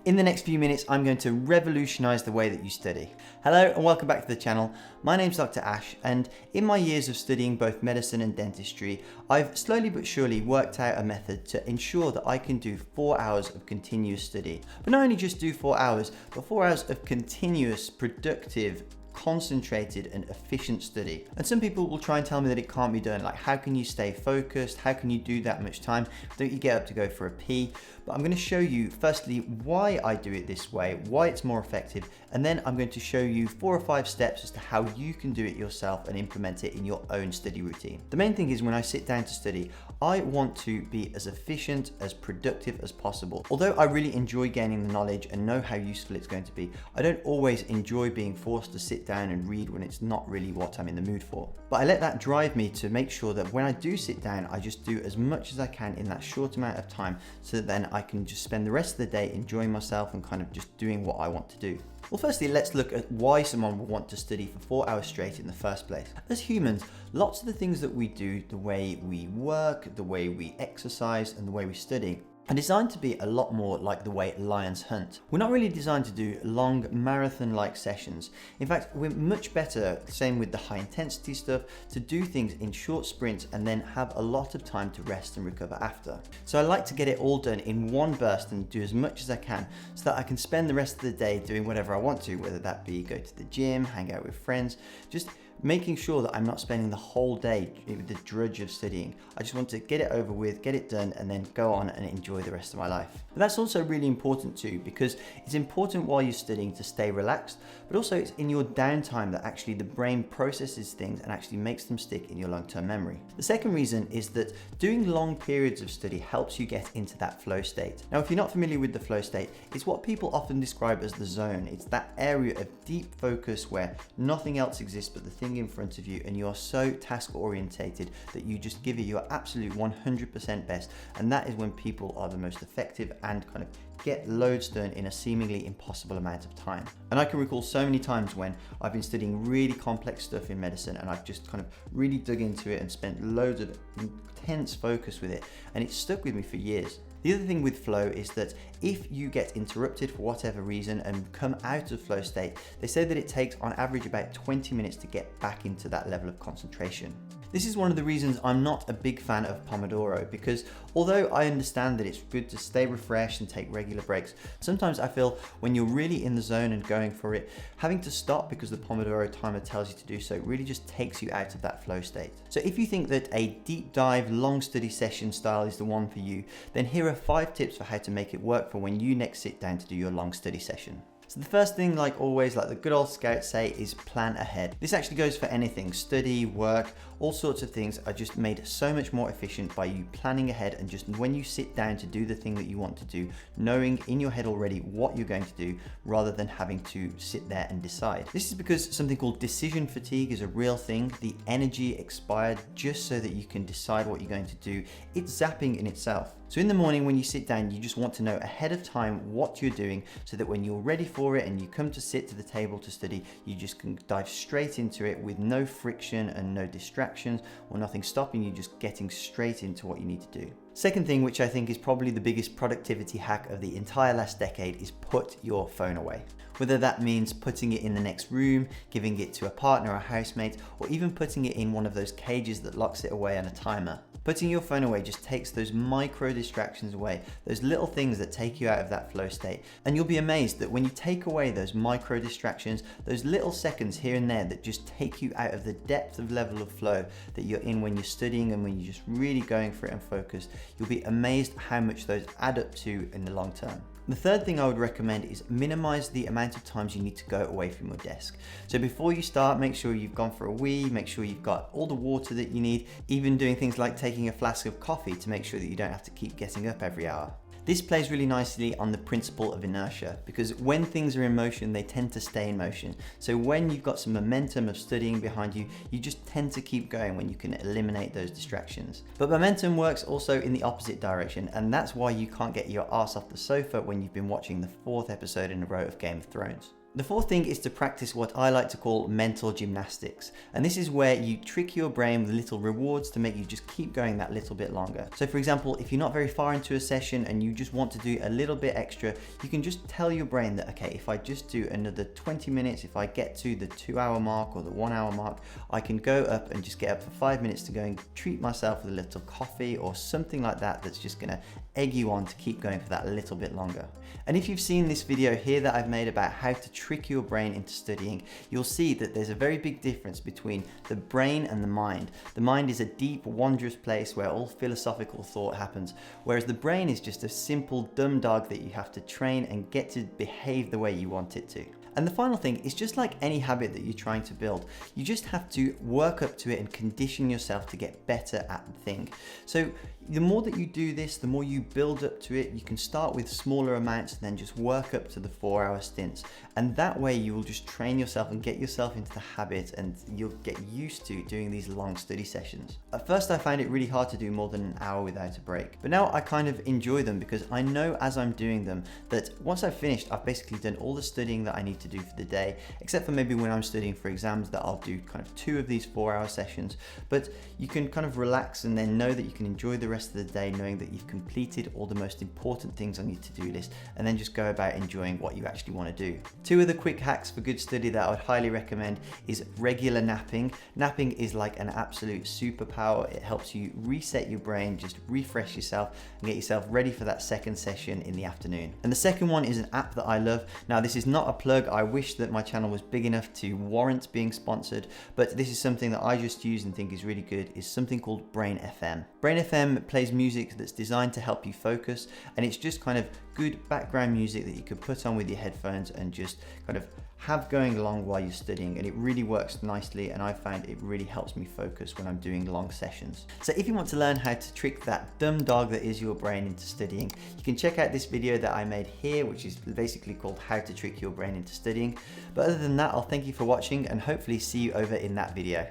In the next few minutes, I'm going to revolutionize the way that you study. Hello and welcome back to the channel. My name's Dr. Ash, and in my years of studying both medicine and dentistry, I've slowly but surely worked out a method to ensure that I can do 4 hours of continuous study. But not only just do 4 hours, but 4 hours of continuous, productive, concentrated and efficient study. And some people will try and tell me that it can't be done. Like, how can you stay focused? How can you do that much time? Don't you get up to go for a pee? But I'm going to show you firstly why I do it this way, why it's more effective, and then I'm going to show you 4 or 5 steps as to how you can do it yourself and implement it in your own study routine. The main thing is, when I sit down to study, I want to be as efficient, as productive as possible. Although I really enjoy gaining the knowledge and know how useful it's going to be, I don't always enjoy being forced to sit down and read when it's not really what I'm in the mood for. But I let that drive me to make sure that when I do sit down, I just do as much as I can in that short amount of time, so that then I can just spend the rest of the day enjoying myself and kind of just doing what I want to do. Well, firstly, let's look at why someone would want to study for 4 hours straight in the first place. As humans, lots of the things that we do, the way we work, the way we exercise, and the way we study, are designed to be a lot more like the way lions hunt. We're not really designed to do long marathon-like sessions. In fact, we're much better, same with the high intensity stuff, to do things in short sprints and then have a lot of time to rest and recover after. So I like to get it all done in one burst and do as much as I can, so that I can spend the rest of the day doing whatever I want to, whether that be go to the gym, hang out with friends, just making sure that I'm not spending the whole day with the drudge of studying. I just want to get it over with, get it done, and then go on and enjoy the rest of my life. But that's also really important too, because it's important while you're studying to stay relaxed, but also it's in your downtime that actually the brain processes things and actually makes them stick in your long-term memory. The second reason is that doing long periods of study helps you get into that flow state. Now, if you're not familiar with the flow state, it's what people often describe as the zone. It's that area of deep focus where nothing else exists but the thing in front of you, and you are so task orientated that you just give it your absolute 100% best, and that is when people are the most effective and kind of get loads done in a seemingly impossible amount of time. And I can recall so many times when I've been studying really complex stuff in medicine and I've just kind of really dug into it and spent loads of intense focus with it, and it's stuck with me for years. The other thing with flow is that if you get interrupted for whatever reason and come out of flow state, they say that it takes on average about 20 minutes to get back into that level of concentration. This is one of the reasons I'm not a big fan of Pomodoro, because although I understand that it's good to stay refreshed and take regular breaks, sometimes I feel when you're really in the zone and going for it, having to stop because the Pomodoro timer tells you to do so really just takes you out of that flow state. So if you think that a deep dive, long study session style is the one for you, then here are 5 tips for how to make it work for when you next sit down to do your long study session. So the first thing, like always, like the good old scouts say, is plan ahead. This actually goes for anything, study, work, all sorts of things are just made so much more efficient by you planning ahead, and just when you sit down to do the thing that you want to do, knowing in your head already what you're going to do, rather than having to sit there and decide. This is because something called decision fatigue is a real thing. The energy expired just so that you can decide what you're going to do. It's zapping in itself. So in the morning when you sit down, you just want to know ahead of time what you're doing, so that when you're ready for it and you come to sit to the table to study, you just can dive straight into it with no friction and no distractions or nothing stopping you, just getting straight into what you need to do. Second thing, which I think is probably the biggest productivity hack of the entire last decade, is put your phone away. Whether that means putting it in the next room, giving it to a partner or a housemate, or even putting it in one of those cages that locks it away on a timer. Putting your phone away just takes those micro distractions away, those little things that take you out of that flow state. And you'll be amazed that when you take away those micro distractions, those little seconds here and there that just take you out of the depth of level of flow that you're in when you're studying and when you're just really going for it and focused, you'll be amazed how much those add up to in the long term. The third thing I would recommend is minimize the amount of times you need to go away from your desk. So before you start, make sure you've gone for a wee, make sure you've got all the water that you need, even doing things like taking a flask of coffee to make sure that you don't have to keep getting up every hour. This plays really nicely on the principle of inertia, because when things are in motion, they tend to stay in motion. So when you've got some momentum of studying behind you, you just tend to keep going when you can eliminate those distractions. But momentum works also in the opposite direction, and that's why you can't get your ass off the sofa when you've been watching the 4th episode in a row of Game of Thrones. The fourth thing is to practice what I like to call mental gymnastics. And this is where you trick your brain with little rewards to make you just keep going that little bit longer. So for example, if you're not very far into a session and you just want to do a little bit extra, you can just tell your brain that, okay, if I just do another 20 minutes, if I get to the 2-hour mark or the 1-hour mark, I can go up and just get up for 5 minutes to go and treat myself with a little coffee or something like that that's just gonna egg you on to keep going for that little bit longer. And if you've seen this video here that I've made about how to trick your brain into studying, you'll see that there's a very big difference between the brain and the mind. The mind is a deep, wondrous place where all philosophical thought happens, whereas the brain is just a simple, dumb dog that you have to train and get to behave the way you want it to. And the final thing is, just like any habit that you're trying to build, you just have to work up to it and condition yourself to get better at the thing. So the more that you do this, the more you build up to it. You can start with smaller amounts and then just work up to the 4-hour stints. And that way you will just train yourself and get yourself into the habit, and you'll get used to doing these long study sessions. At first I found it really hard to do more than an hour without a break, but now I kind of enjoy them because I know as I'm doing them that once I've finished, I've basically done all the studying that I need to do for the day, except for maybe when I'm studying for exams that I'll do kind of 2 of these 4-hour sessions. But you can kind of relax and then know that you can enjoy the rest of the day knowing that you've completed all the most important things on your to-do list, and then just go about enjoying what you actually want to do. 2 of the quick hacks for good study that I would highly recommend is regular napping. Napping is like an absolute superpower. It helps you reset your brain, just refresh yourself and get yourself ready for that second session in the afternoon. And the second one is an app that I love. Now this is not a plug. I wish that my channel was big enough to warrant being sponsored, but this is something that I just use and think is really good. Is something called Brain FM. Brain FM plays music that's designed to help you focus, and it's just kind of good background music that you could put on with your headphones and just kind of have going along while you're studying, and it really works nicely, and I find it really helps me focus when I'm doing long sessions. So if you want to learn how to trick that dumb dog that is your brain into studying, you can check out this video that I made here, which is basically called How to Trick Your Brain into Studying. But other than that, I'll thank you for watching and hopefully see you over in that video.